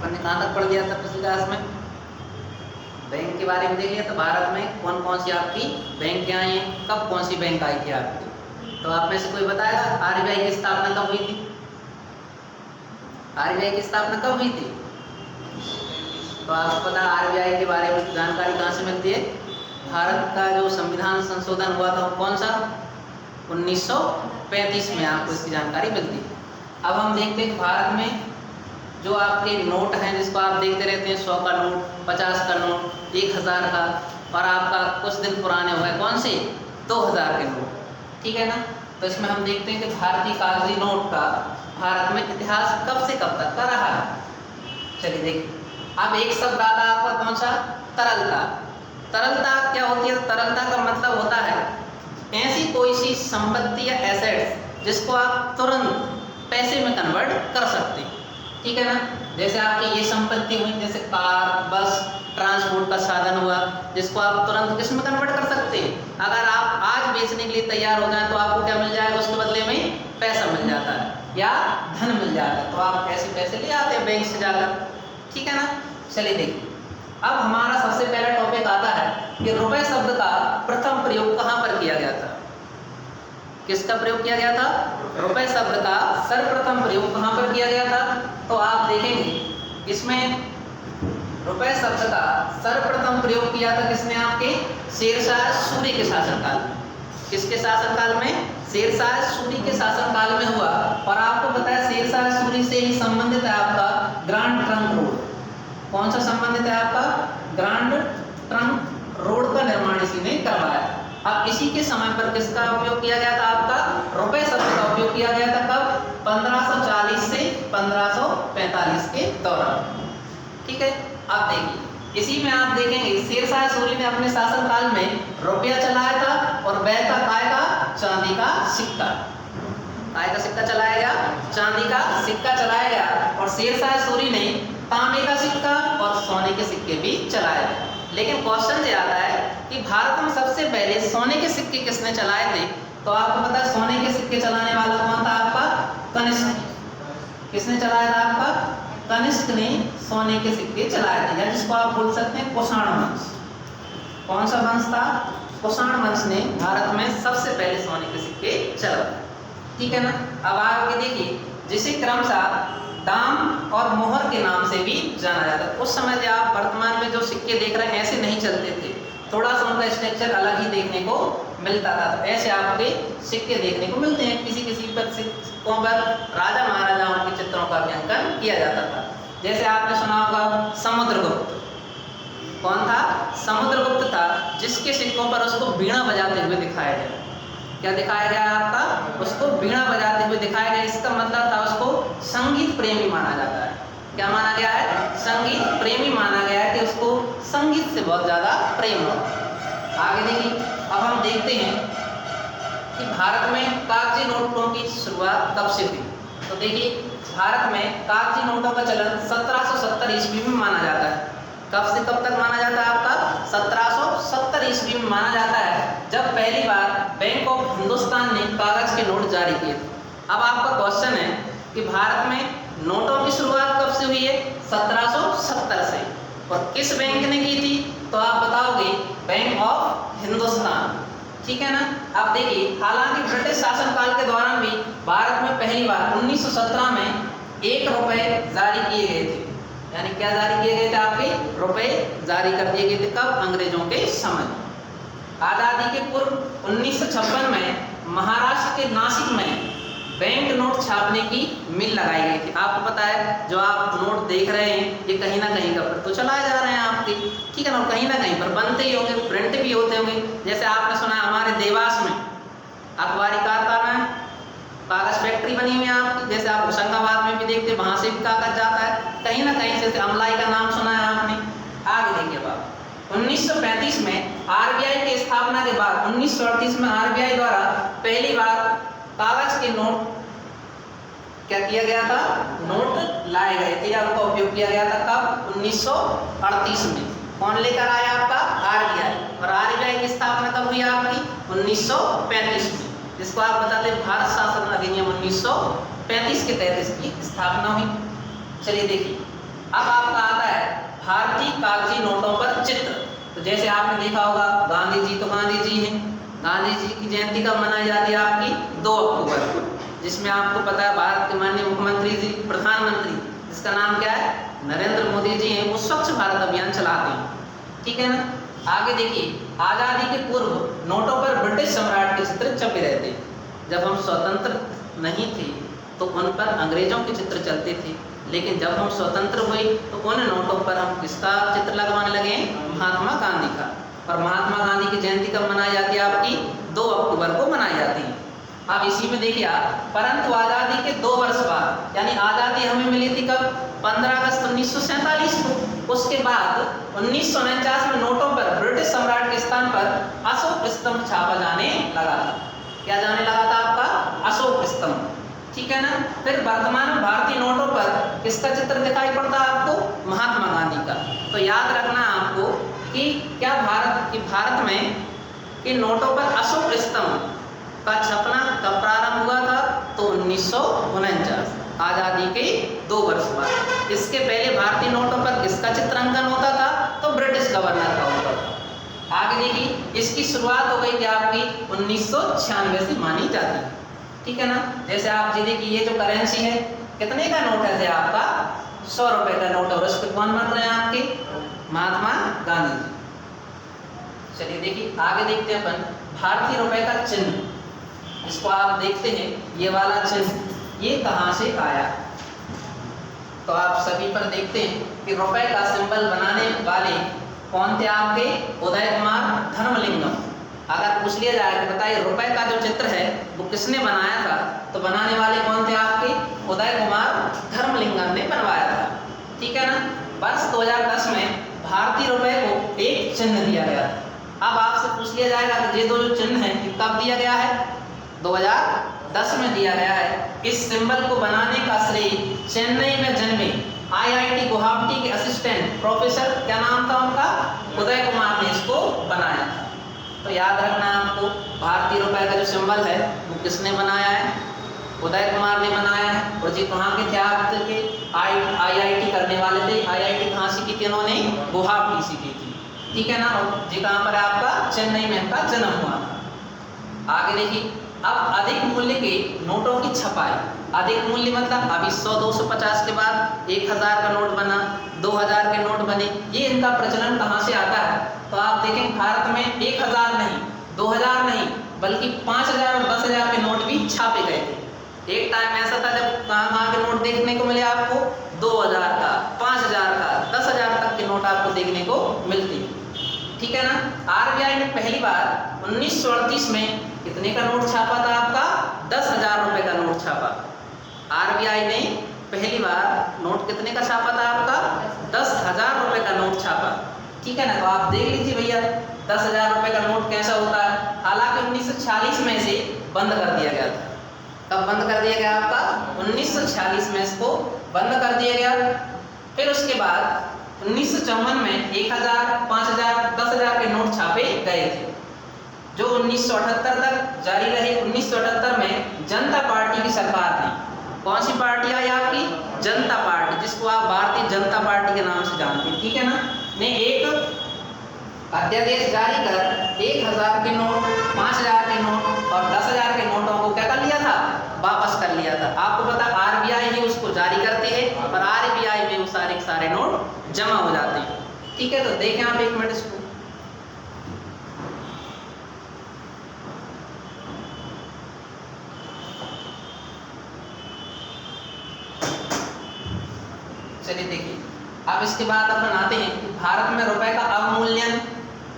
अपन ने कहाँ तक पढ़ लिया था पिछली क्लास में? बैंक के बारे में देख लिया। तो भारत में कौन कौन सी आपकी बैंक आई हैं, कब कौन सी बैंक आई थी आपकी? तो आप में से कोई बताएगा आरबीआई की स्थापना कब हुई थी? आरबीआई की स्थापना कब हुई थी? तो आपको पता आरबीआई के बारे में जानकारी कहाँ से मिलती है? भारत का जो संविधान संशोधन हुआ था वो कौन सा? 1935 में आपको इसकी जानकारी मिलती है। अब हम देखते हैं भारत में जो आपके नोट हैं जिसको आप देखते रहते हैं, 100 का नोट, 50 का नोट, 1000 का, और आपका कुछ दिन पुराने हो गए कौन से? 2000 के नोट, ठीक है ना। तो इसमें हम देखते हैं कि भारतीय कागजी नोट का भारत में इतिहास कब से कब तक का रहा है। चलिए देखिए, अब एक शब्द आता है आपका कौन सा? तरलता। तरलता क्या होती है? तरलता का मतलब होता है ऐसी कोई सी संपत्ति या एसेट्स जिसको आप तुरंत पैसे में कन्वर्ट कर सकते हैं, ठीक है ना। जैसे आपकी ये संपत्ति हुई, जैसे कार, बस, ट्रांसपोर्ट का साधन हुआ, जिसको आप तुरंत किस में कन्वर्ट कर सकते हैं? अगर आप आज बेचने के लिए तैयार हो जाए तो आपको क्या मिल जाएगा? उसके बदले में पैसा मिल जाता है या धन मिल जाता है। तो आप ऐसे पैसे ले आते हैं बैंक से जाकर, ठीक है ना। चलिए देखिए, अब हमारा सबसे पहला टॉपिक आता है कि रुपए शब्द का प्रथम प्रयोग कहाँ पर किया गया था? किसका प्रयोग किया गया था? रुपए शब्द का सर्वप्रथम प्रयोग कहाँ पर किया गया था? तो आप देखेंगे इसमें रुपए शब्द का सर्वप्रथम प्रयोग किया था किसने? आपके शेरशाह सूरी के शासनकाल में। किसके शासनकाल में? शेरशाह सूरी के शासनकाल में हुआ। और आपको पता है शेरशाह सूरी से ही संबंधित है आपका ग्रांड ट्रंक रोड। कौन सा संबंधित है आपका? ग्रांड ट्रंक रोड का निर्माण इसी ने करवाया। अब इसी के समय पर किसका उपयोग किया गया था? आपका रुपए शब्द का उपयोग किया गया था कब? 1540 से 1545 के दौरान, ठीक है। अब देखिए, इसी में आप देखेंगे शेरशाह सूरी ने अपने शासनकाल में रुपया चलाया था और वह था काय का? चांदी का सिक्का। काय का सिक्का चलाया गया? चांदी का सिक्का चलाया गया। और शेरशाह सूरी ने तांबे का सिक्का और सोने के सिक्के भी चलाए थे। लेकिन क्वेश्चन ये आता है कि भारत में सबसे पहले सोने के सिक्के किसने चलाए थे? तो आपको पता है सोने के सिक्के चलाने वाला कौन था? आपका कनिष्क। किसने चलाया था? आपका कनिष्क ने सोने के सिक्के चलाए थे, या जिसको आप बोल सकते हैं कुषाण वंश। कौन सा वंश था? कुषाण वंश ने भारत में सबसे पहले सोने के सिक्के चलाए, ठीक है ना। अब आगे देखिए, जिसे क्रमशः दाम और मोहर के नाम से भी जाना जाता है। उस समय जो आप वर्तमान में जो सिक्के देख रहे हैं ऐसे नहीं चलते थे, थोड़ा सा उनका स्ट्रक्चर अलग ही देखने को मिलता था। तो ऐसे आपके सिक्के देखने को मिलते हैं। किसी किसी पर सिक्कों पर राजा महाराजाओं के चित्रों का भी अंकन किया जाता था। जैसे आपने सुना होगा समुद्रगुप्त। कौन था? समुद्रगुप्त था, जिसके सिक्कों पर उसको बीड़ा बजाते हुए दिखाया गया। क्या दिखाया गया आपका? उसको बीड़ा बजाते हुए दिखाया गया। इसका मतलब था उसको संगीत प्रेमी माना जाता है। क्या माना गया है? संगीत प्रेमी माना गया है कि उसको संगीत से बहुत ज्यादा प्रेम हो। आगे देखिए, अब हम देखते हैं कि भारत में कागजी नोटों की शुरुआत कब से हुई। तो देखिए, भारत में कागजी नोटों का चलन 1770 ईस्वी में माना जाता है। कब से कब तक माना जाता है आपका? 1770 ईस्वी में माना जाता है, जब पहली बार बैंक ऑफ हिंदुस्तान ने कागज के नोट जारी किए थे। अब आपका क्वेश्चन है कि भारत में नोटों की शुरुआत कब से हुई है? 1770 से। और किस बैंक ने की थी? तो आप बताओगे बैंक ऑफ हिंदुस्तान, ठीक है ना। अब देखिए, हालांकि ब्रिटिश शासनकाल के दौरान भी भारत में पहली बार 1917 में 1 रुपए जारी किए गए थे। यानी क्या जारी किए गए थे? आपके रुपए जारी कर दिए गए थे। कब? अंग्रेजों के समय। आजादी के पूर्व 1956 में महाराष्ट्र के नासिक में बैंक नोट छापने की मिल लगाई गई थी। आपको पता है जो आप नोट देख रहे हैं ये कहीं ना कहीं का तो चलाए जा रहे हैं आपके, ठीक है ना। कहीं ना कहीं पर बनते ही होंगे, प्रिंट भी होते होंगे। जैसे आपने सुना हमारे देवास में अखबारी कारखाना है, कागज फैक्ट्री बनी हुई है आपकी। जैसे आप होशंगाबाद में भी देखते हैं, वहां से भी कागज जाता है कहीं ना कहीं। जैसे अमलाई का नाम सुना है आपने। आगे देखिए, बात 1935 में आरबीआई की स्थापना के बाद 1938 में आरबीआई द्वारा पहली बार कागज के नोट क्या किया गया था? नोट लाए गए थे या उनका उपयोग किया गया था। कब? 1938 में। कौन लेकर आया? आपका आरबीआई। और आरबीआई की स्थापना कब हुई आपकी? 1935 में, जिसको आप बताते हैं भारत शासन अधिनियम 1935 के तहत इसकी स्थापना हुई। चलिए देखिए, अब आपका आता है भारतीय कागजी नोटों पर चित्र। तो जैसे आपने देखा होगा गांधी जी, तो गांधी जी हैं, गांधी जी की जयंती कब मनाई जाती है आपकी 2 अक्टूबर को, जिसमें आपको पता है भारत के माननीय मुख्यमंत्री जी, प्रधानमंत्री जिसका नाम क्या है नरेंद्र मोदी जी हैं, वो स्वच्छ भारत अभियान चलाते हैं। ठीक है ना। आगे देखिए, आज़ादी के पूर्व नोटों पर ब्रिटिश सम्राट के चित्र छपे रहते। जब हम स्वतंत्र नहीं थे तो उन पर अंग्रेजों के चित्र चलते थे, लेकिन जब हम स्वतंत्र हुए तो उन नोटों पर हम किसका चित्र लगवाने लगे, महात्मा गांधी का। और महात्मा गांधी की जयंती कब मनाई जाती है आपकी 2 अक्टूबर को मनाई जाती है। अब इसी में देखिए आप, परंतु आज़ादी के 2 वर्ष बाद, यानी आज़ादी हमें मिली थी कब 15 अगस्त 1947 को, उसके बाद 1949 में नोटों पर ब्रिटिश सम्राट के स्थान पर अशोक स्तंभ छापा जाने लगा था। क्या जाने लगा था आपका अशोक स्तंभ। ठीक है ना। फिर वर्तमान में भारतीय नोटों पर किसका चित्र दिखाई पड़ता है आपको, महात्मा गांधी का। तो याद रखना आपको कि क्या भारत में कि नोटों पर अशोक स्तंभ का छपना कब प्रारंभ हुआ था, तो 1949 आज़ादी के 2 वर्ष बाद। इसके पहले भारतीय नोटों पर किसका चित्रांकन होता था, तो ब्रिटिश गवर्नर का होता था। आगे देखिए, इसकी शुरुआत हो गई थी आपकी 1996 से मानी जाती है। ठीक है ना। जैसे आप जी देखिए, ये जो करेंसी है कितने का नोट है आपका 100 रुपए का नोट, और उस पर कौन बन रहे हैं आपके, महात्मा गांधी जी। चलिए देखिए आगे देखते हैं अपन भारतीय रुपए का चिन्ह। इसको आप देखते हैं, ये वाला चिन्ह ये कहाँ से आया। तो आप सभी पर देखते हैं कि रुपए का सिंबल बनाने वाले कौन थे आपके, उदय कुमार धर्मलिंगम। अगर पूछ लिया जाए कि बताइए रुपए का जो चित्र है वो किसने बनाया था, तो बनाने वाले कौन थे आपके, उदय कुमार धर्मलिंगम ने बनवाया था। ठीक है ना। वर्ष 2010 में भारतीय रुपए को एक चिन्ह दिया गया था। अब आपसे पूछ लिया जाएगा कि ये दो जो चिन्ह है ये कब दिया गया है, 2010 में दिया गया है। इस सिंबल को बनाने का श्रेय चेन्नई में जन्मे IIT गुवाहाटी के असिस्टेंट प्रोफेसर, क्या नाम था उनका, उदय कुमार ने इसको बनाया था। तो याद रखना आपको, भारतीय रुपए का जो सिंबल है वो किसने बनाया है, उदय कुमार ने बनाया है। और जी कहाँ के थे आपके, IIT करने वाले थे। IIT कहाँ से की थी उन्होंने, गुवाहाटी से की थी। ठीक है ना। और जी कहाँ पर आपका, चेन्नई में उनका जन्म हुआ था। आगे देखिए, अब अधिक मूल्य के नोटों की छपाई, अधिक मूल्य मतलब अभी 100, 250 के बाद 1000 का नोट बना, 2000 के नोट बने। ये इनका प्रचलन कहाँ से आता है, तो आप देखें भारत में 1000 नहीं, 2000 नहीं, बल्कि 5000 और 10,000 के नोट भी छापे गए थे। एक टाइम ऐसा था जब कहाँ के नोट देखने को मिले आपको, 2000 का, 5000 का, 10,000 तक के नोट आपको देखने को मिलते। ठीक है ना। RBI ने पहली बार 1938 में कितने का नोट छापा था आपका, 10,000 रुपए का नोट छापा। RBI ने पहली बार नोट कितने का छापा था आपका, 10,000 रुपए का नोट छापा। ठीक है ना। तो आप देख लीजिए भैया 10,000 रुपए का नोट कैसा होता है। हालांकि 1946 में इसे बंद कर दिया गया था। कब बंद कर दिया गया आपका, 1946 में इसको बंद कर दिया गया। फिर उसके बाद 1954 में 1000, 5000, 10,000 के नोट छापे गए थे, जो 1978 तक जारी रहे। 1978 में जनता पार्टी की सरकार थी। कौन सी पार्टी आई आपकी, जनता पार्टी, जिसको आप भारतीय जनता पार्टी के नाम से जानते हैं। ठीक है ना। ने एक अध्यादेश जारी कर 1000 के नोट, 5000 के नोट और 10,000 के नोटों को क्या कर लिया था, वापस कर लिया था। आपको पता RBI ही उसको जारी करती है और RBI में वो सारे के सारे नोट जमा हो जाते हैं। ठीक है। तो देखें आप एक मिनट इसको, चलिए देखिए। अब इसके बाद अपन आते हैं कि भारत में रुपए का अवमूल्यन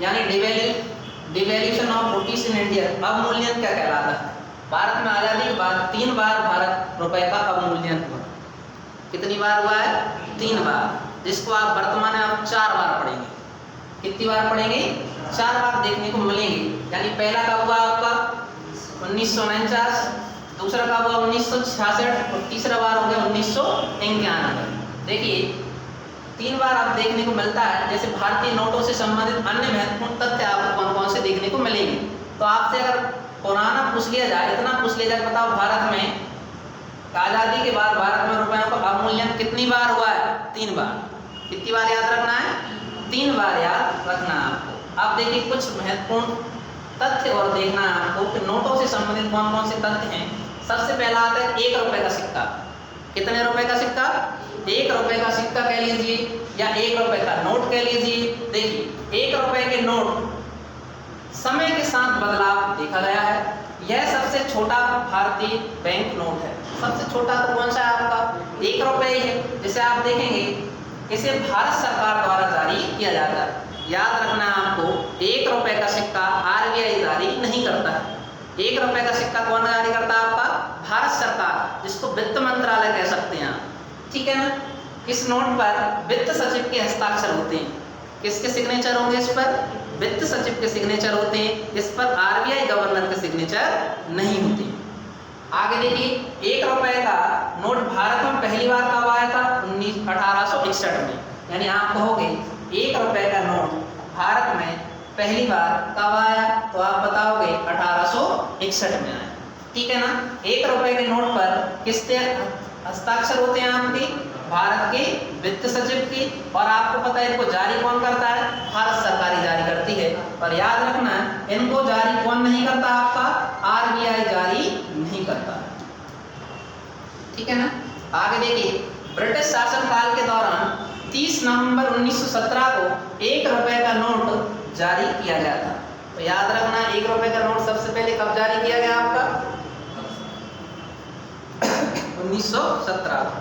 यानी devaluation of rupees in India, अवमूल्यन क्या कहलाता है। भारत में आज़ादी के बाद 3 बार भारत रुपए का अवमूल्यन हुआ। कितनी बार हुआ है, 3 बार, जिसको आप वर्तमान में आप 4 बार पढ़ेंगे। कितनी बार पढ़ेंगे, 4 बार देखने को मिलेंगे। यानी पहला कब हुआ आपका 1949, दूसरा कब हुआ 1966 और तीसरा बार हो गया 1991। देखिए 3 बार आप देखने को मिलता है। जैसे भारतीय नोटों से संबंधित अन्य महत्वपूर्ण तथ्य आपको कौन कौन से देखने को मिलेंगे। तो आपसे अगर पुराना पूछ लिया जाए, इतना पूछ लिया जाए, बताओ भारत में आज़ादी के बाद भारत में रुपयों का अवमूल्यन कितनी बार हुआ है, 3 बार। कितनी बार याद रखना है? 3 बार याद रखना है आपको। अब देखिए कुछ महत्वपूर्ण तथ्य और देखना है आपको कि नोटों से संबंधित कौन कौन से तथ्य हैं। सबसे पहला आता है 1 रुपए का सिक्का। कितने रुपए का सिक्का? 1 रुपए का सिक्का कह लीजिए या 1 रुपए का नोट कह लीजिए। देखिए 1 रुपए के नोट समय के साथ बदलाव देखा गया है। यह सबसे छोटा भारतीय बैंक नोट है। सबसे छोटा तो कौन सा है आपका? 1 रुपए ही है। जिसे आप देखेंगे इसे भारत सरकार द्वारा जारी किया जाता है। याद रखना है आपको, 1 रुपए का सिक्का आरबीआई जारी नहीं करता है। 1 रुपए का सिक्का कौन जारी करता है? आपका भारत सरकार, जिसको वित्त मंत्रालय कह सकते हैं आप। ठीक है ना? इस नोट पर वित्त सचिव के हस्ताक्षर होते हैं। किसके सिग्नेचर होंगे इस पर? वित्त सचिव के सिग्नेचर होते हैं। इस पर आरबीआई गवर्नर के सिग्नेचर नहीं होते। आगे देखिए 1 रुपए का नोट भारत में पहली बार कब आया था? 1861 में। यानी आप कहोगे 1 रुपए का नोट भारत में पहली बार कब आया? तो आप बताओगे 1861 में आया। ठीक है ना? 1 रुपए के नोट पर किसके हस्ताक्षर होते हैं? आपके भारत के वित्त सचिव की। और आपको पता है इनको जारी कौन करता है? भारत सरकार ही जारी करती है। और याद रखना इनको जारी कौन नहीं करता? आपका आरबीआई जारी नहीं करता। ठीक है ना? आगे देखिए ब्रिटिश शासनकाल के दौरान 30 नवंबर 1917 को 1 रुपए का नोट जारी किया गया था। तो याद रखना 1 रुपए का नोट सबसे पहले कब जारी किया गया आपका? 1917।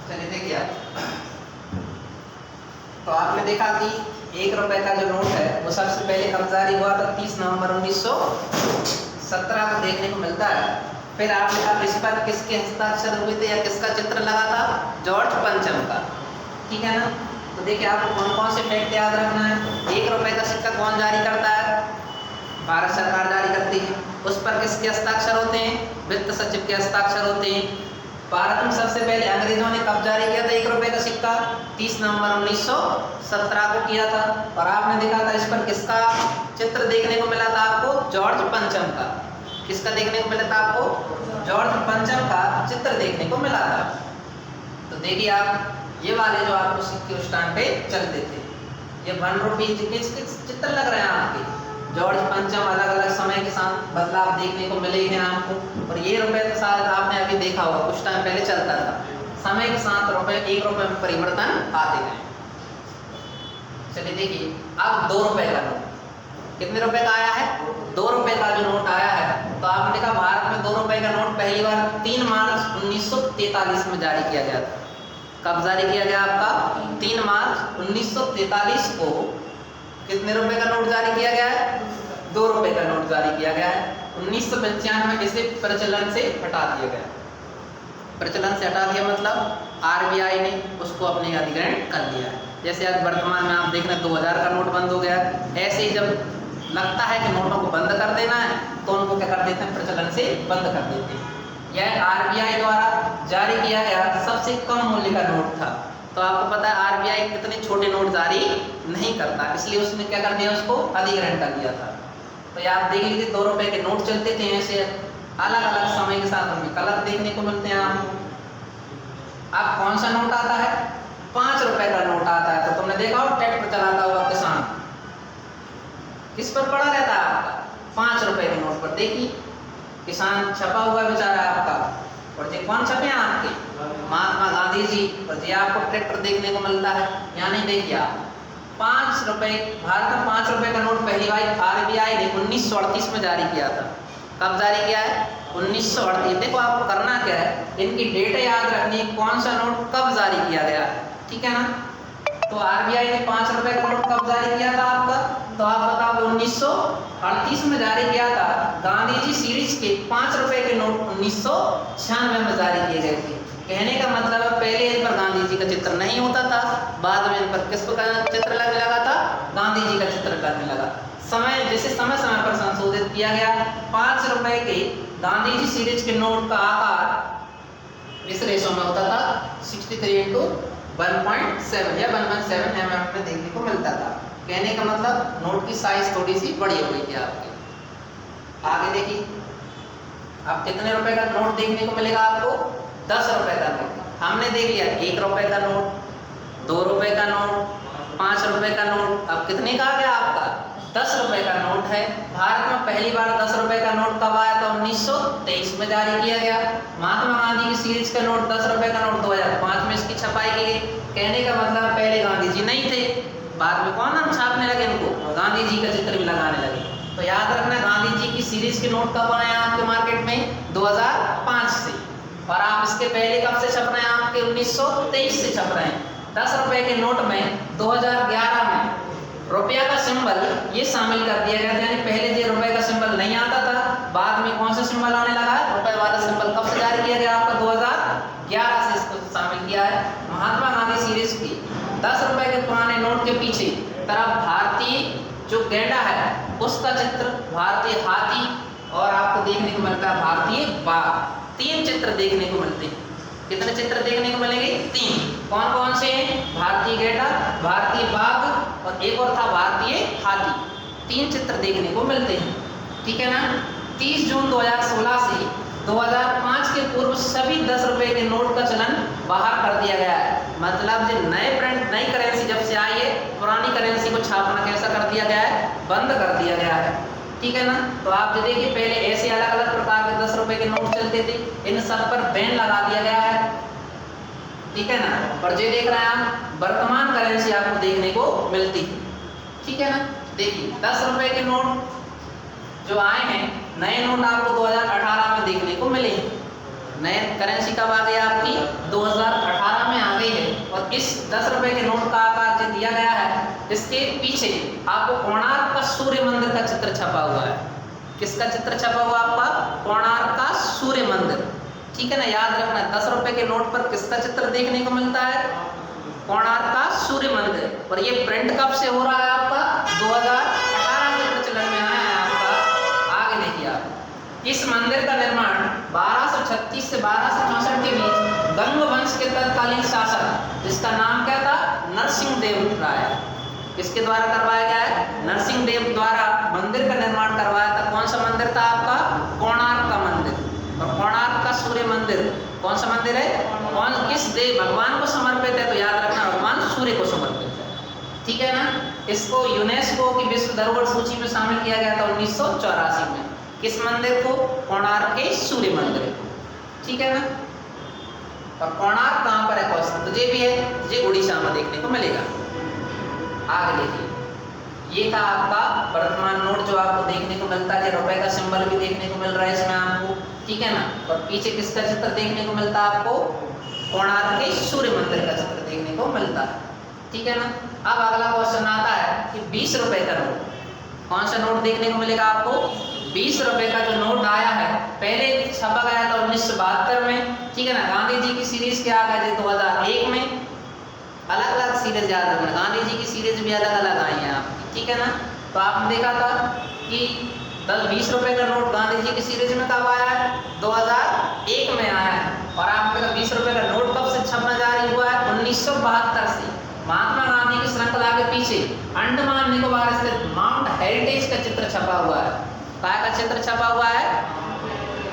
चलिए देखिए आप, तो आपने देखा कि 1 रुपए का जो नोट है वो सबसे पहले कब जारी हुआ था? 30 नवंबर 1917 को देखने को मिलता है। फिर आपने कहा इस पर किसके हस्ताक्षर हुए थे या किसका चित्र लगा था? जॉर्ज पंचम का। ठीक है ना? तो देखिए आपको कौन कौन से फैक्ट याद रखना है। 1 रुपए का सिक्का कौन जारी करता है? भारत सरकार जारी करती है। उस पर किसके हस्ताक्षर होते हैं? वित्त सचिव के हस्ताक्षर होते हैं। भारत में सबसे पहले अंग्रेजों ने कब जारी किया था 1 रुपए का सिक्का? 30 नवंबर 1917 को किया था। और आपने देखा था इस पर किसका चित्र देखने को मिला था आपको? जॉर्ज पंचम का। किसका देखने को मिला था आपको? जॉर्ज पंचम का चित्र देखने को मिला था। तो देखिए आप ये वाले जो आपको सिक्के उस टाइम पे चलते थे, ये 1 रुपये किसके चित्र लग रहे हैं आपके? जॉर्ज पंचम। अलग अलग समय के साथ बदलाव देखने को मिले हैं आपको। और ये रुपए तो शायद आपने अभी देखा होगा, कुछ टाइम पहले चलता था। समय के साथ रुपए 1 रुपए में परिवर्तन आते गए। चलिए देखिए अब 2 रुपए का नोट कितने रुपए का आया है? 2 रुपए का जो नोट आया है, तो आपने देखा भारत में 2 रुपए का नोट पहली बार 3 मार्च 1943 में जारी किया गया था। कब जारी किया गया आपका? 3 मार्च 1943 को कितने रुपए का नोट जारी किया गया है? 2 रुपए का नोट जारी किया गया है। 1995 में इसे प्रचलन से हटा दिया गया। प्रचलन से हटा दिया मतलब आरबीआई ने उसको अपने अधिग्रहण कर लिया है। जैसे आज वर्तमान में आप देख रहे हैं 2000 का नोट बंद हो गया। ऐसे ही जब लगता है कि नोटों को बंद कर देना है तो उनको क्या कर देते हैं? प्रचलन से बंद कर देते हैं। यह आरबीआई द्वारा जारी किया गया सबसे कम मूल्य का नोट था। तो आपको पता है आरबीआई कितने छोटे नोट जारी नहीं करता, इसलिए उसने क्या कर दिया? उसको अधिग्रहण कर दिया था। तो ये आप देख लीजिए 2 रुपए के नोट चलते थे ऐसे अलग अलग समय के साथ उनके कलर देखने को मिलते हैं आपको। अब कौन सा नोट आता है? 5 रुपए का नोट आता है। तो तुमने देखा हो ट्रैक्टर चलाता हुआ किसान किस पर पड़ा रहता है आपका? 5 रुपए के नोट पर। देखिए किसान छपा हुआ बेचारा आपका। और ये कौन छपे हैं आपके? महात्मा गांधी जी। और ये आपको ट्रैक्टर देखने को मिलता है। यानी देखिए आप 5 रुपए, भारत में 5 रुपए का नोट पहली बार आरबीआई ने 1938 में जारी किया था। कब जारी किया है? 1938। देखो आपको करना क्या है, इनकी डेट याद रखनी, कौन सा नोट कब जारी किया गया है। ठीक है ना? तो आरबीआई ने 5 रुपए का नोट कब कब जारी किया था आपका, तो आप बताओ 1938 में जारी किया था। गांधी जी सीरीज के 5 रुपए के नोट 1996 में जारी किए गए थे। कहने का मतलब है पहले इन पर गांधी जी का चित्र नहीं होता था, बाद में इन पर किस का चित्र लगने लगा था, गांधी जी का चित्र लगने लगा। समय जैसे समय समय पर संशोधित किया गया। 5 रुपए के गांधी जी सीरीज के नोट का आकार इस रेशो में होता था 63:1.7 या 1.7 mm में देखने को मिलता था। कहने का मतलब नोट की साइज थोड़ी सी बड़ी हो गई थी आपकी। आगे देखिए, अब कितने रुपए का नोट देखने को मिलेगा आपको, 10 रुपए का नोट। हमने देख लिया 1 रुपए का नोट, 2 रुपए का नोट, 5 रुपए का नोट। अब कितने का आ गया आपका, 10 रुपए का नोट है। भारत में पहली बार 10 रुपए का नोट कब आया था, 1923 में जारी किया गया। महात्मा गांधी की सीरीज का नोट 10 रुपए का नोट 2005 में इसकी छपाई की गई। कहने का मतलब पहले गांधी जी नहीं थे, बाद में कौन हम छापने लगे इनको, गांधी जी का चित्र भी लगाने लगे। तो याद रखना गांधी जी की सीरीज के नोट कब आए आपके मार्केट में, 2005 से। और आप इसके पहले कब से छप रहे हैं, आपके 1923 से छप रहे हैं। 10 रुपए के नोट में 2011 में रुपया का सिंबल ये शामिल कर दिया गया था। यानी पहले जो रुपए का सिंबल नहीं आता था, बाद में कौन सा सिंबल आने लगा है, रुपए वाला सिंबल। कब से जारी किया गया आपका, 2011 से इसको शामिल किया है। महात्मा गांधी सीरीज की 10 रुपए के पुराने नोट के पीछे तरफ भारतीय जो गैंडा है उसका चित्र, भारतीय हाथी और आपको देखने को मिलता है भारतीय बाघ। 3 चित्र देखने को मिलते हैं। कितने चित्र देखने को मिलेंगे, 3। कौन कौन से हैं, भारतीय गैंडा, भारतीय बाघ और एक और था भारतीय हाथी। 3 चित्र देखने को मिलते हैं, ठीक है ना। 30 जून 2016 से 2005 के पूर्व सभी 10 रुपए के नोट का चलन बाहर कर दिया गया है। मतलब जो नई करेंसी जब से आई है, पुरानी करेंसी को छापना कैसा कर दिया गया है, बंद कर दिया गया है, ठीक है ना। तो आप जो देखिए पहले ऐसे अलग अलग प्रकार के 10 रुपए के नोट चलते थे, इन सब पर बैन लगा दिया गया है, ठीक है ना। और जो देख रहे हैं आप वर्तमान करेंसी आपको देखने को मिलती है, ठीक है ना। देखिए 10 रुपए के नोट जो आए हैं, नए नोट आपको 2018 में देखने को मिले। नए करेंसी कब आ गई आपकी, 2018 में आ गई है। और इस 10 रुपए के नोट का आकार जो दिया गया है, इसके पीछे आपको कोणार्क का सूर्य मंदिर का चित्र छपा हुआ है। किसका चित्र छपा हुआ आपका, कोणार्क का सूर्य मंदिर, ठीक है ना। याद रखना 10 रुपए के नोट पर किसका चित्र देखने को मिलता है, कोणार्क का सूर्य मंदिर। और ये प्रिंट कब से हो रहा है आपका, 2018 से प्रचलन में आया है आपका। आगे देखिए आप, इस मंदिर का निर्माण 1236 से 1264 के बीच गंग वंश के तत्कालीन शासक, जिसका नाम क्या था, नरसिंह देव राय, किसके द्वारा करवाया गया है, नरसिंह देव द्वारा मंदिर का निर्माण करवाया था। कौन सा मंदिर था आपका, कोणार्क का मंदिर। और कोणार्क का सूर्य मंदिर कौन सा मंदिर है, कौन किस देव भगवान को समर्पित है, तो याद रखना भगवान सूर्य को समर्पित है, ठीक है ना। इसको यूनेस्को की विश्व धरोहर सूची में शामिल किया गया था 1984 में। किस मंदिर को, कोणार्क के सूर्य मंदिर को, ठीक है ना। और कोणार्क कहाँ पर है क्वेश्चन, तो ये भी है, ये उड़ीसा में देखने को मिलेगा। आगे देखिए, ये था आपका वर्तमान नोट जो आपको देखने को मिलता है। रुपए का सिंबल भी देखने को मिल रहा है इसमें आपको, ठीक है ना। और पीछे किसका चित्र देखने को मिलता है आपको, कोणार्क के सूर्य मंदिर का चित्र देखने को मिलता है, ठीक है ना। अब अगला क्वेश्चन आता है कि 20 रुपए का नोट, कौन सा नोट देखने को मिलेगा आपको, 20 रुपए का जो नोट आया है, पहले छपा गया था 1972 में, ठीक है ना। गांधी जी की सीरीज क्या आ गई थी 2001 में। अलग अलग सीरीज याद रखना, गांधी जी की सीरीज भी अलग अलग आई है आपकी, ठीक है ना। तो आपने देखा था कि 20 रुपए का नोट गांधी जी की सीरीज में कब आया है, 2001 में आया है। और आपने कहा 20 रुपए का नोट कब से छपना जारी हुआ है, 1972 से। महात्मा गांधी की श्रृंखला के पीछे अंडमान निकोबार स्थित माउंट हेरिटेज का चित्र छपा हुआ है। काय का चित्र छपा हुआ है,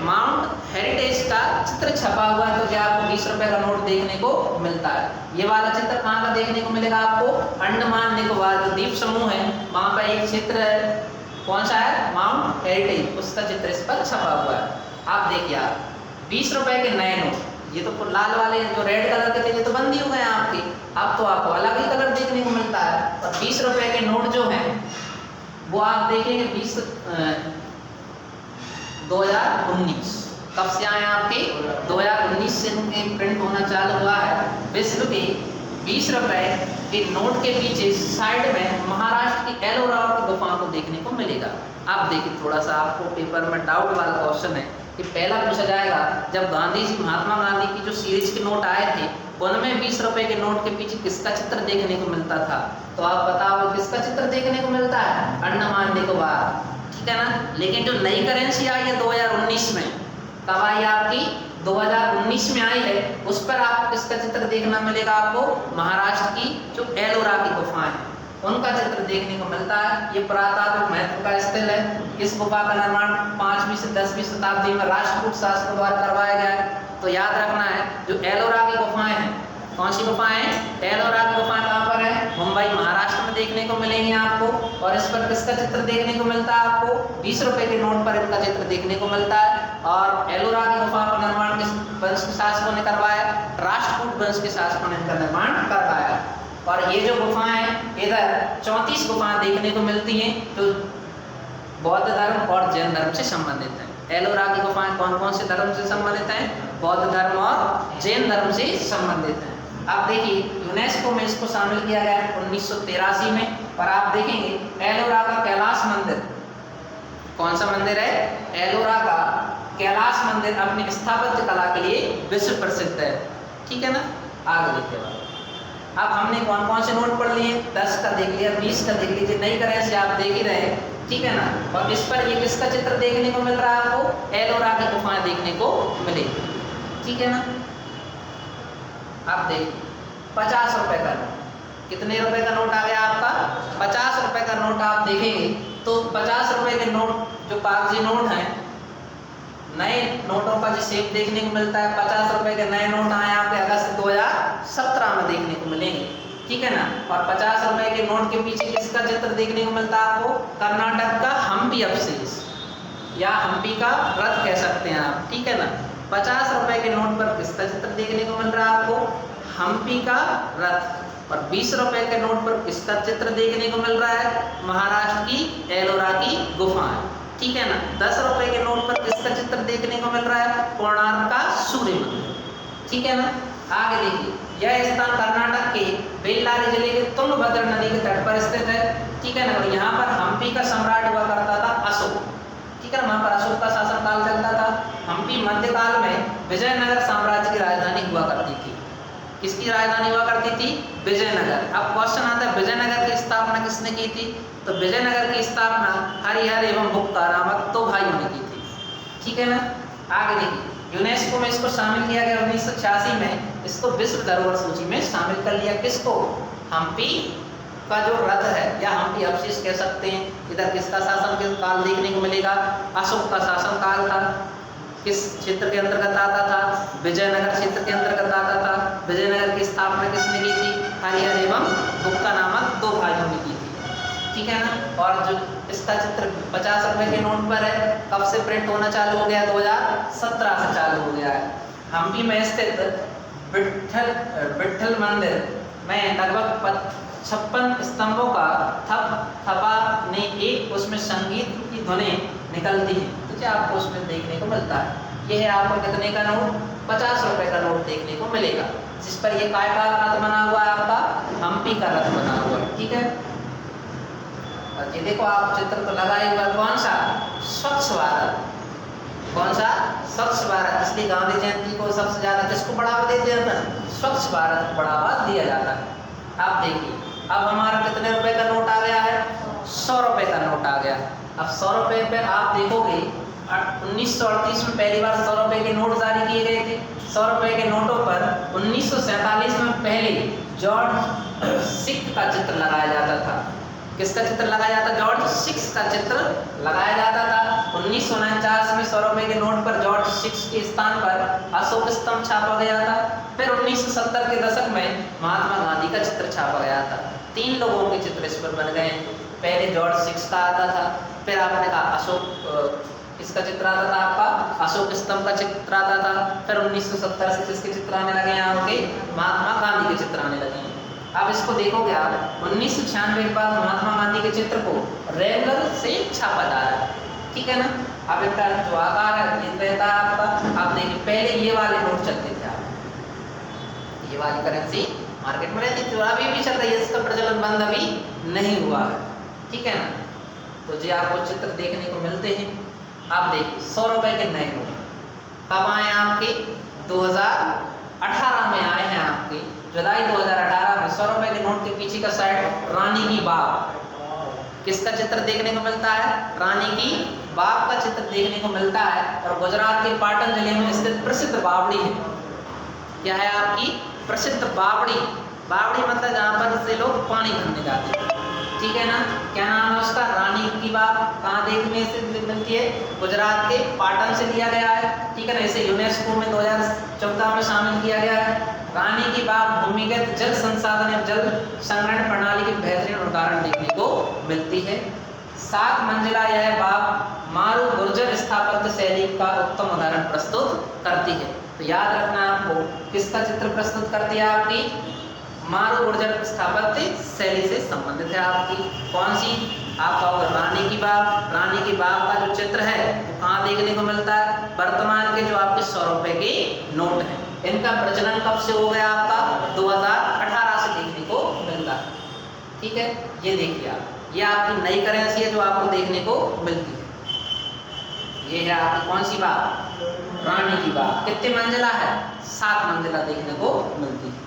माउंट हेरिटेज का चित्र छपा हुआ है। तो जो आपको 20 रुपए का नोट देखने को मिलता है, ये वाला चित्र कहाँ का देखने को मिलेगा आपको, अंडमान निकोबार जो द्वीप समूह है वहां पर एक चित्र है, कौन सा है, माउंट हेरिटेज, उसका चित्र इस पर छपा हुआ है। आप देखिए आप 20 रुपए के नए नोट, ये तो लाल वाले जो रेड कलर के थे ये तो बंद ही हो गए आपके, अब तो आपको अलग ही कलर देखने को मिलता है। और 20 रुपए के नोट जो हैं वो आप देखेंगे 2019 कब से आए आपके, 2019 से इनके प्रिंट होना चालू हुआ है। विश्व के 20 रुपए के नोट के पीछे साइड में महाराष्ट्र की एलोरा की गुफा को देखने को मिलेगा। आप देखिए, थोड़ा सा आपको पेपर में डाउट वाला क्वेश्चन है कि पहला पूछा जाएगा, जब गांधी जी, महात्मा गांधी की जो सीरीज के नोट आए थे उनमें 20 रुपए के नोट के पीछे किसका चित्र देखने को मिलता था? तो आप बताओ किसका चित्र देखने को मिलता है? अंडमान निकोबार, ठीक है ना। लेकिन जो नई करेंसी आई है 2019 में, कब आई आपकी? 2019 में आई है। उस पर आपको किसका चित्र देखना मिलेगा? आपको महाराष्ट्र की जो एलोरा की गुफा है उनका चित्र देखने को मिलता है। ये पुरातात्विक महत्व का स्थल है। इस गुफा का निर्माण 5वीं से 10वीं शताब्दी में राष्ट्रकूट शासकों द्वारा करवाया गया है। तो याद रखना है, जो एलोरा की गुफाएं हैं, कौन सी गुफाएं? एलोरा की गुफाएं कहाँ पर है? मुंबई, महाराष्ट्र में देखने को मिलेंगी आपको। और इस पर किसका चित्र देखने को मिलता है? आपको 20 रुपए के नोट पर इनका चित्र देखने को मिलता है। और एलोरा की गुफा का निर्माण किस वंश के शासकों ने करवाया? राष्ट्रकूट वंश के शासकों ने इनका निर्माण करवाया। और ये जो गुफाएं, इधर 34 गुफाएं देखने को मिलती हैं जो बौद्ध धर्म और जैन धर्म से संबंधित हैं। एलोरा की गुफाएं कौन कौन से धर्म से संबंधित हैं? बौद्ध धर्म और जैन धर्म से संबंधित हैं। आप देखिए, यूनेस्को में इसको शामिल किया गया है 1983 में। पर आप देखेंगे एलोरा का कैलाश मंदिर, कौन सा मंदिर है? एलोरा का कैलाश मंदिर अपनी स्थापत्य कला के लिए विश्व प्रसिद्ध है, ठीक है ना। आगे देखिए, अब हमने कौन कौन से नोट पढ़ लिए? 10 का देख लिया, 20 का देख लीजिए, नई करेंसी आप देख ही रहे, ठीक है ना। और इस पर ये किसका चित्र देखने को मिल रहा है? आपको एलोरा की गुफाएं देखने को मिलेगी, ठीक है ना। आप देखिए, 50 रुपए का नोट, कितने रुपए का नोट आ गया आपका? 50 रुपए का नोट। आप देखेंगे तो 50 रुपए के नोट जो कागजी नोट हैं, नए नोटों का जो शेप देखने को मिलता है, 50 रुपए के नए नोट आए आपके अगस्त 2017 में देखने को मिलेंगे, ठीक है ना। और 50 रुपए के नोट के पीछे किसका चित्र देखने को मिलता है आपको? कर्नाटक का हम्पी अवशेष या हम्पी का रथ कह सकते हैं आप, ठीक है ना। 50 रुपए के नोट पर किसका चित्र देखने को मिल रहा है आपको? हम्पी का रथ। और 20 रुपए के नोट पर किसका चित्र देखने को मिल रहा है? महाराष्ट्र की एलोरा की गुफाएं, ठीक है ना। 10 रुपए के नोट पर किसका चित्र देखने को मिल रहा है? कोणार्क का सूर्य मंदिर, ठीक है ना। आगे देखिए, यह स्थान कर्नाटक के बेल्लारी जिले के तुंगभद्रा नदी के तट पर स्थित है, ठीक है ना। और यहाँ पर हम्पी का सम्राट हुआ करता था अशोक, ठीक है ना। वहाँ पर अशोक का शासनकाल चलता था। हम्पी मध्यकाल में विजयनगर साम्राज्य की राजधानी हुआ करती थी। किसकी राजधानी हुआ करती थी? विजयनगर। अब क्वेश्चन आता है, विजयनगर की स्थापना किसने की थी? तो विजयनगर की स्थापना हरिहर एवं बुक्का नामक 2 भाइयों ने की थी, ठीक है ना। आगे देखिए, यूनेस्को में इसको शामिल किया गया 1986 में। इसको विश्व धरोहर सूची में शामिल कर लिया। किसको? हम्पी का जो रथ है या हम्पी अवशेष कह सकते हैं। इधर किसका शासन काल देखने को मिलेगा? अशोक का शासन काल था। किस क्षेत्र के अंतर्गत आता था? विजयनगर क्षेत्र के अंतर्गत आता था। विजयनगर की स्थापना किसने की थी? हरिहर एवं बुक्का नामक 2 भाइयों ने की थी, ठीक है ना। और जो इसका चित्र 50 रुपए के नोट पर है, कब से प्रिंट होना चालू हो गया? 2017 से चालू हो गया है। हम्पी में स्थित विट्ठल मंदिर में लगभग 56 स्तंभों का थपा ने एक उसमें संगीत की ध्वनि निकलती है, तो क्या आपको उसमें देखने को मिलता है? यह है आपको कितने का नोट? 50 रुपए का नोट देखने को मिलेगा, जिस पर ये काय का रथ बना हुआ है? आपका हम्पी का रथ बना हुआ है, ठीक है। ये देखो, आप चित्र तो लगाए हुआ, कौन सा? स्वच्छ भारत। कौन सा? स्वच्छ भारत। इसलिए गांधी जयंती को सबसे ज्यादा किसको बढ़ावा देते हैं? स्वच्छ भारत को बढ़ावा दिया जाता है। आप देखिए, अब हमारा कितने रुपए का नोट आ गया है? 100 रुपए का नोट आ गया। अब 100 रुपए पे आप देखोगे 1938 में पहली बार 100 रुपए के नोट जारी किए गए थे। 100 रुपए के नोटों पर 1947 में पहले जॉर्ज सिख का चित्र लगाया जाता था। किसका चित्र लगाया जाता? जॉर्ज सिक्स का चित्र लगाया जाता था। 1949 में 100 रुपए के नोट पर जॉर्ज सिक्स के स्थान पर अशोक स्तंभ छापा गया था। फिर 1970 के दशक में महात्मा गांधी का चित्र छापा गया था। 3 लोगों के चित्र इस पर बन गए। पहले जॉर्ज सिक्स का आता था, फिर आपने कहा अशोक किसका चित्र आता था? आपका अशोक स्तंभ का चित्र आता था। फिर 1970 से किसके चित्र आने लगे? आपके महात्मा गांधी के चित्र आने लगे। अब इसको देखोगे आप, 1996 के बाद महात्मा गांधी के चित्र को रेगुलर से छापा जा रहा है, ठीक है ना। अब इसका जो आकार है ये रहता है आपका। आप देखिए, पहले ये वाले नोट चलते थे, आप ये वाली करेंसी मार्केट में रहती थी, अभी भी चल रही है, इसका प्रचलन बंद अभी नहीं हुआ है, ठीक है ना। तो जी आपको चित्र देखने को मिलते हैं। आप देखिए 100 रुपए के नए नोट कब आए आपके 2018 में आए हैं, आपके जुलाई 2018 में 100 रुपए के नोट के पीछे का साइड रानी की बाग, किसका चित्र देखने को मिलता है, रानी की बाग का चित्र देखने को मिलता है। और गुजरात के पाटन जिले में स्थित प्रसिद्ध बावड़ी है, क्या है आपकी प्रसिद्ध बावड़ी, बावड़ी मतलब जहाँ पर से लोग पानी भरने जाते हैं, ठीक है ना। क्या नाम है उसका, रानी की बाग। कहाँ देखने से मिलती है, गुजरात के पाटन से लिया गया है, ठीक है ना। इसे यूनेस्को में 2014 में शामिल किया गया है। रानी की बाग भूमिगत जल संसाधन एवं जल संग्रहण प्रणाली के बेहतरीन उदाहरण देखने को मिलती है। 7 मंजिला यह बाग मारू गुर्जर स्थापत्य शैली का उत्तम उदाहरण प्रस्तुत करती है। तो याद रखना आपको, किसका चित्र प्रस्तुत करती है, आपकी मारू गुर्जर स्थापत्य शैली से संबंधित है। आपकी कौन सी, आपका होगा रानी की बाग। रानी की बाग का जो चित्र है वो कहाँ देखने को मिलता है, वर्तमान के जो आपके 100 रुपए के नोट हैं, इनका प्रचलन कब से हो गया, आपका 2018 से देखने को मिलता है, ठीक है। ये देखिए आप, ये आपकी नई करेंसी है जो आपको देखने को मिलती है। ये है आपकी कौन सी बाग, रानी की बाग। कितने मंजिला है, 7 मंजिला देखने को मिलती है,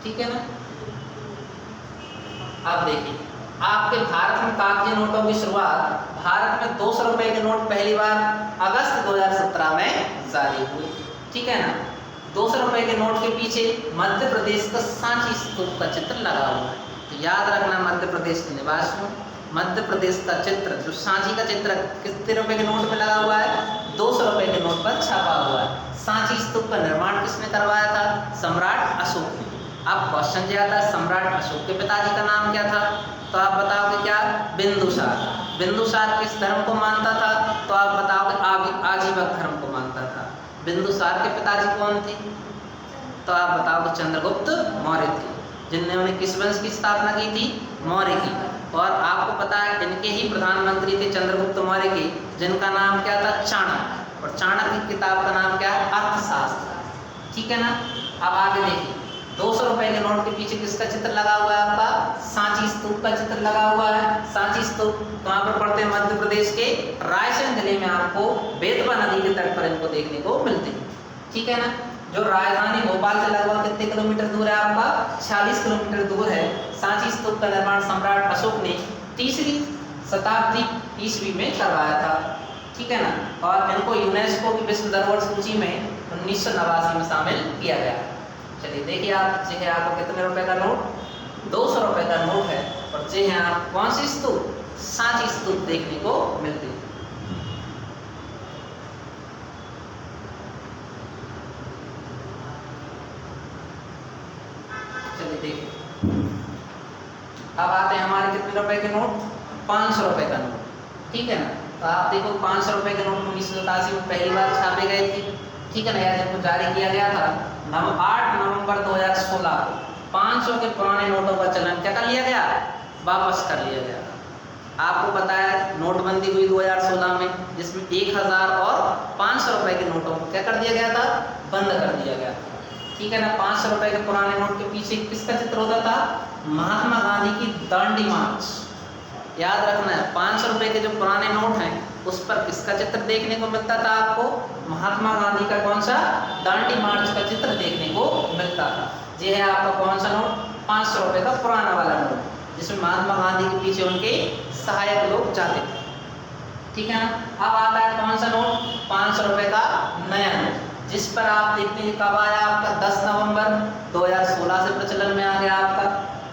ठीक है ना। अब देखिए आपके भारत में कागजी नोटों की शुरुआत, भारत में 200 रुपए के नोट पहली बार अगस्त 2017 में जारी हुए, ठीक है ना। 200 रुपए के नोट के पीछे मध्य प्रदेश का सांची स्तूप का चित्र लगा हुआ है। तो याद रखना मध्य प्रदेश के निवासियों, मध्य प्रदेश का चित्र जो सांची का चित्र कितने रुपए के नोट में लगा हुआ है, 200 रुपए के नोट पर छपा हुआ है। सांची स्तूप का निर्माण किसने करवाया था, सम्राट अशोक ने। अब क्वेश्चन जो आता है, सम्राट अशोक के पिताजी का नाम क्या था, तो आप बताओगे क्या, बिंदुसार। बिंदुसार किस धर्म को मानता था, तो आप बताओगे आजीवक धर्म को मानता था। बिंदुसार के पिताजी कौन थे, तो आप बताओगे चंद्रगुप्त मौर्य थे, जिन्होंने किस वंश की स्थापना की थी, मौर्य की। और आपको पता है इनके ही प्रधानमंत्री थे चंद्रगुप्त मौर्य के, जिनका नाम क्या था, चाणक्य। और चाणक्य की किताब का नाम क्या है, अर्थशास्त्र, ठीक है ना। अब आगे देखिए 200 रुपए के नोट के पीछे किसका चित्र लगा हुआ है, आपका सांची स्तूप का चित्र लगा हुआ है। सांची स्तूप कहाँ पर पड़ते हैं, मध्य प्रदेश के रायसेन जिले में आपको बेतवा नदी के तट पर इनको देखने को मिलते हैं, ठीक है ना। जो राजधानी भोपाल से लगभग कितने किलोमीटर दूर है, आपका 46 किलोमीटर दूर है। सांची स्तूप का निर्माण सम्राट अशोक ने 3री शताब्दी ईस्वी में करवाया था, ठीक है ना। और इनको यूनेस्को की विश्व धरोहर सूची में 1989 में शामिल किया गया। चलिए देखिए आप, ये है आपको कितने रुपए का नोट, 200 रुपए का नोट है। और ये है आप कौन सी स्तूप, सांची स्तूप देखने को मिलती है। चलिए देखिए अब आते हैं हमारे कितने रुपए के नोट, 500 रुपए का नोट, ठीक है ना। तो आप देखो 500 रुपए के नोट 1987 में पहली बार छापे गए थे, ठीक है ना। यह जब जारी किया गया था 8 नवंबर 2016 को 500 के पुराने नोटों का चलन क्या कर लिया गया, वापस कर लिया गया। आपको पता है नोटबंदी हुई 2016 में, जिसमें 1000 और 500 रुपए के नोटों को क्या कर दिया गया था, बंद कर दिया गया था, ठीक है ना। 500 रुपए के पुराने नोट के पीछे किसका चित्र होता था, महात्मा गांधी की दांडी मार्च। याद रखना है 500 रुपए के जो पुराने नोट हैं उस पर किसका चित्र देखने को मिलता था, आपको महात्मा गांधी का कौन सा, दांडी मार्च का चित्र देखने को मिलता था। ये है आपका कौन सा नोट, 500 रुपए का पुराना वाला नोट, जिसमें महात्मा गांधी के पीछे उनके सहायक लोग जाते थे, ठीक है ना। अब आता है कौन सा नोट, 500 रुपए का नया नोट, जिस पर आप देखते हैं कब आया, आपका 10 नवंबर 2016 से प्रचलन में आ गया आपका,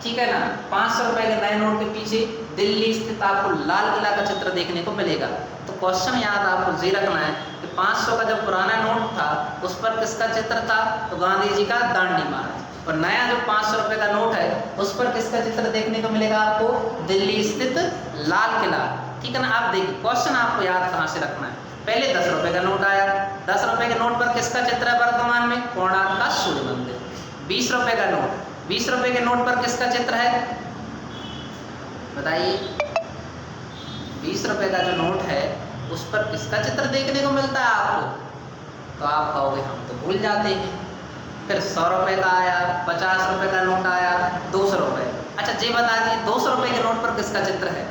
ठीक है ना। 500 रुपए के नए नोट के पीछे दिल्ली स्थित आपको लाल किला का चित्र देखने को मिलेगा। तो क्वेश्चन याद आपको ये रखना है कि 500 का जो पुराना नोट था उस पर किसका चित्र था, तो गांधी जी का दांडी मार्च। और नया जो 500 रुपए का नोट है उस पर किसका चित्र देखने को मिलेगा, आपको दिल्ली स्थित लाल किला, ठीक है ना। आप देखिए क्वेश्चन आपको याद कहाँ से रखना है, पहले 10 रुपए का नोट आया, 10 रुपए के नोट पर किसका चित्र है वर्तमान में, कोणार्क का सूर्य मंदिर। 20 रुपए का नोट, 20 रुपए के नोट पर किसका चित्र है, बताइए। 20 रुपए का जो नोट है उस पर किसका चित्र देखने को मिलता है आपको, तो आप कहोगे हम तो भूल जाते हैं। फिर 100 रुपए का आया, 50 रुपए का नोट आया, 200 रुपए, अच्छा जी बता दिए 200 रुपए के नोट पर किसका चित्र है?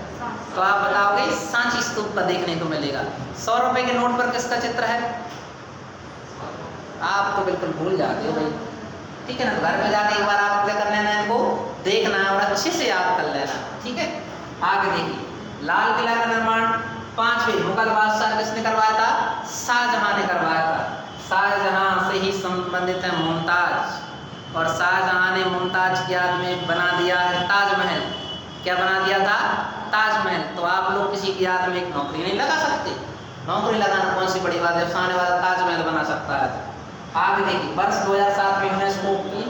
तो आप बताओगे सांची स्तूप का देखने को मिलेगा। 100 रुपए के नोट पर किसका चित्र है? आप तो बिल्कुल भूल जाते हो भाई, ठीक है ना। घर में जाके एक बार आप क्या कर लेना, इनको देखना है और अच्छे से याद कर लेना, ठीक है। आगे देखिए, लाल किला का निर्माण 5वें मुगल बादशाह किसने करवाया था? शाहजहां ने करवाया था। शाहजहां से ही संबंधित है मुमताज, और शाहजहां ने मुमताज की याद में बना दिया है ताजमहल। क्या बना दिया था? ताजमहल। तो आप लोग किसी की याद में एक नौकरी नहीं लगा सकते? नौकरी लगाना कौन सी बड़ी बात है, सामने वाला ताजमहल बना सकता है। आगे देखिए, वर्ष 2007 में यूनेस्को की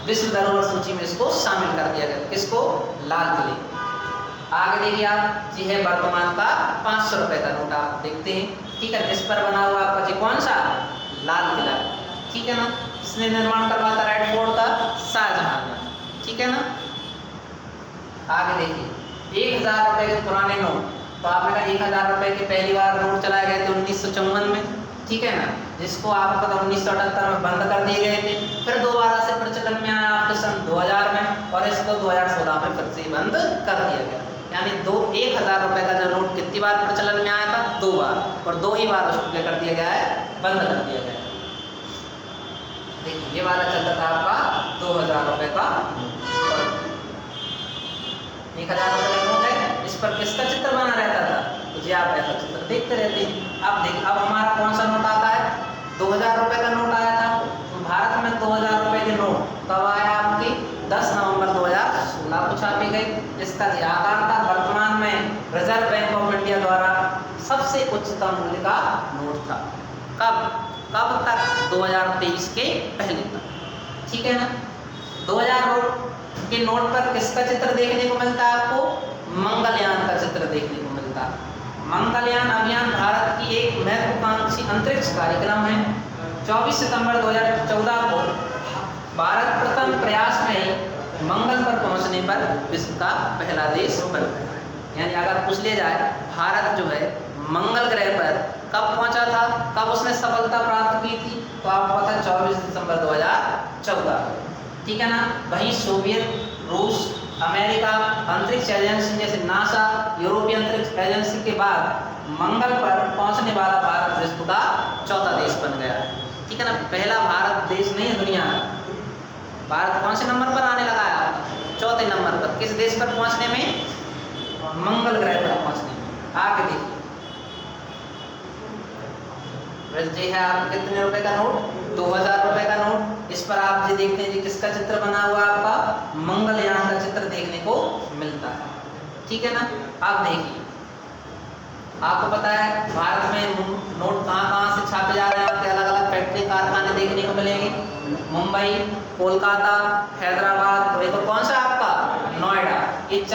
विश्व धरोहर सूची में इसको शामिल कर दिया गया। किसको? लाल किले। आगे देखिए आप, ये है वर्तमान का 500 रुपए का नोट, आप देखते हैं, ठीक है। इस पर बना हुआ आपका जी कौन सा? लाल किला, ठीक है ना। इसने निर्माण करवाया था रेड फोर्ट का? शाहजहां ने, ठीक है ना। आगे देखिए, 1000 रुपए के पुराने नोट, तो आपने कहा 1000 रुपए के पहली बार नोट चलाए गए थे 1954 में, ठीक है ना, जिसको आपको पता 1978 में बंद कर दिए गए थे। फिर दोबारा से प्रचलन में आया आपके सन 2000 में, और इसको 2016 में फिर से बंद कर दिया गया। यानी 1000 रुपए का जो नोट कितनी बार प्रचलन में आया था? 2 बार, और 2 ही बार उसको क्या कर दिया गया है? बंद कर दिया गया है। देखिए ये वाला चलता था आपका 2000 रुपए का, 1000 रुपए का नोट है, इस पर किसका चित्र बना रहता था? तो जी आप ऐसा चित्र देखते रहते हैं। अब देखिए, अब हमारा कौन सा नोट आता है? 2000 रुपए का नोट आया था। तो भारत में 2000 रुपए के नोट कब आया? आपकी 10 नवंबर 2016 को छापे गए। इसका जो आकार था, वर्तमान में रिजर्व बैंक ऑफ इंडिया द्वारा सबसे उच्चतम मूल्य का नोट था। कब तक? 2023 के पहले तक, ठीक है ना। 2000 के नोट पर किसका चित्र देखने को मिलता है आपको? मंगलयान का चित्र देखने को मिलता है। मंगलयान अभियान भारत की एक महत्वाकांक्षी अंतरिक्ष कार्यक्रम है। 24 सितंबर 2014 को भारत प्रथम प्रयास में ही मंगल पर पहुंचने पर विश्व का पहला देश बन गया। यानी अगर पूछ लिया जाए, भारत जो है मंगल ग्रह पर कब पहुंचा था, कब उसने सफलता प्राप्त की थी, तो आपको पता है 24 दिसंबर 2014, ठीक है ना। वहीं सोवियत, रूस, अमेरिका अंतरिक्ष एजेंसी जैसे नासा, यूरोपीय अंतरिक्ष एजेंसी के बाद मंगल पर पहुंचने वाला भारत विश्व का चौथा देश बन गया है, ठीक है ना। पहला भारत देश नहीं है दुनिया का। भारत कौन से नंबर पर आने लगा है? चौथे नंबर पर। किस देश पर पहुंचने में? मंगल ग्रह पर पहुंचने में। आगे देखिए, ये है आप कितने रुपए का नोट? 2000 रुपए का नोट। इस पर आप जी देखते हैं जी किसका चित्र बना हुआ है? आपका मंगलयान का चित्र देखने को मिलता है, ठीक है ना। आप देखिए, आपको पता है भारत में नोट कहाँ से छापे जा रहे हैं? आपके अलग अलग फैक्ट्री कारखाने देखने को मिलेंगे। मुंबई, कोलकाता, हैदराबाद, और एक और कौन सा आपका? नोएडा। ये